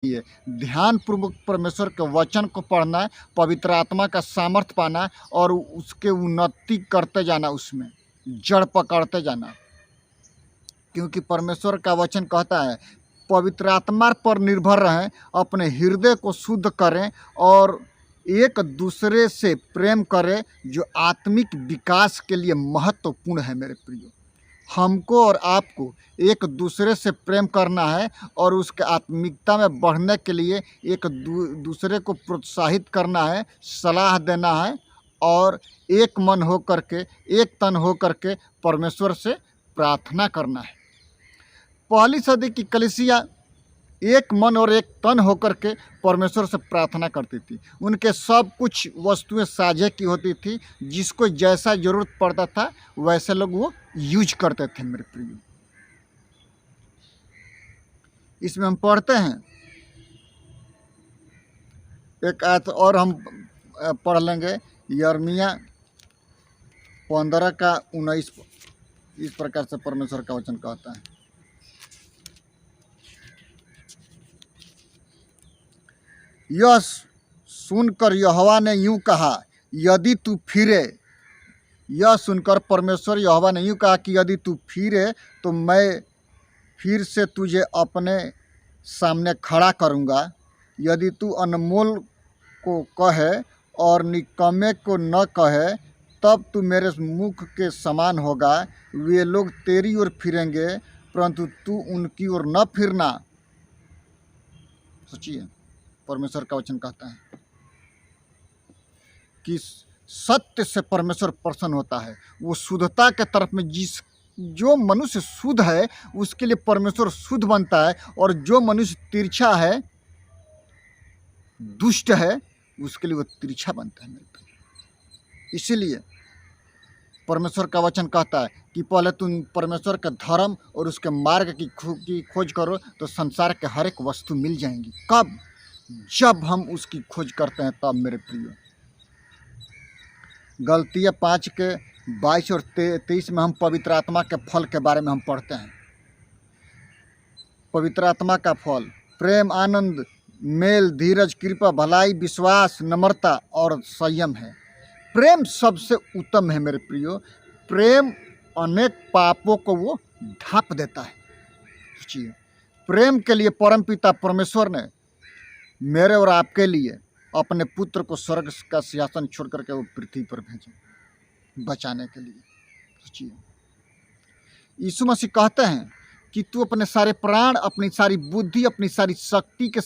लिए ध्यान पूर्वक परमेश्वर के वचन को पढ़ना है, पवित्र आत्मा का सामर्थ्य पाना है और उसके उन्नति करते जाना, उसमें जड़ पकड़ते जाना। क्योंकि परमेश्वर का वचन कहता है पवित्र आत्मा पर निर्भर रहें, अपने हृदय को शुद्ध करें और एक दूसरे से प्रेम करें, जो आत्मिक विकास के लिए महत्वपूर्ण है। मेरे प्रियो, हमको और आपको एक दूसरे से प्रेम करना है और उसके आत्मिकता में बढ़ने के लिए एक दूसरे को प्रोत्साहित करना है, सलाह देना है और एक मन हो करके, एक तन हो करके परमेश्वर से प्रार्थना करना है। पहली सदी की कलीसिया एक मन और एक तन होकर के परमेश्वर से प्रार्थना करती थी। उनके सब कुछ वस्तुएं साझे की होती थी, जिसको जैसा ज़रूरत पड़ता था वैसे लोग वो यूज करते थे। मेरे प्रिय, इसमें हम पढ़ते हैं एक आयत और हम पढ़ लेंगे, यिर्मयाह 15:19। इस प्रकार से परमेश्वर का वचन कहता है, यह सुनकर यहोवा ने यूँ कहा, यदि तू फिरे। यह सुनकर परमेश्वर यहोवा ने यूँ कहा कि यदि तू फिरे तो मैं फिर से तुझे अपने सामने खड़ा करूँगा। यदि तू अनमोल को कहे और निकम्मे को न कहे, तब तू मेरे मुख के समान होगा। वे लोग तेरी ओर फिरेंगे, परंतु तू उनकी ओर न फिरना। सोचिए, परमेश्वर का वचन कहता है कि सत्य से परमेश्वर प्रसन्न होता है। वो शुद्धता के तरफ में जो मनुष्य शुद्ध है उसके लिए परमेश्वर शुद्ध बनता है, और जो मनुष्य तिरछा है, दुष्ट है, उसके लिए वो तिरछा बनता है। इसीलिए परमेश्वर का वचन कहता है कि पहले तुम परमेश्वर का धर्म और उसके मार्ग की खोज करो तो संसार के हर एक वस्तु मिल जाएंगी। कब? जब हम उसकी खोज करते हैं तब। मेरे प्रियो, गलतियाँ 5:22 और 23 में हम पवित्र आत्मा के फल के बारे में हम पढ़ते हैं। पवित्र आत्मा का फल प्रेम, आनंद, मेल, धीरज, कृपा, भलाई, विश्वास, नम्रता और संयम है। प्रेम सबसे उत्तम है। मेरे प्रियो, प्रेम अनेक पापों को वो ढांप देता है। सोचिए, प्रेम के लिए परमपिता परमेश्वर ने मेरे और आपके लिए अपने पुत्र को स्वर्ग का सिंहासन छोड़ करके वो पृथ्वी पर भेजे बचाने के लिए। सोचिए, यीशु मसीह कहते हैं कि तू अपने सारे प्राण, अपनी सारी बुद्धि, अपनी सारी शक्ति के साथ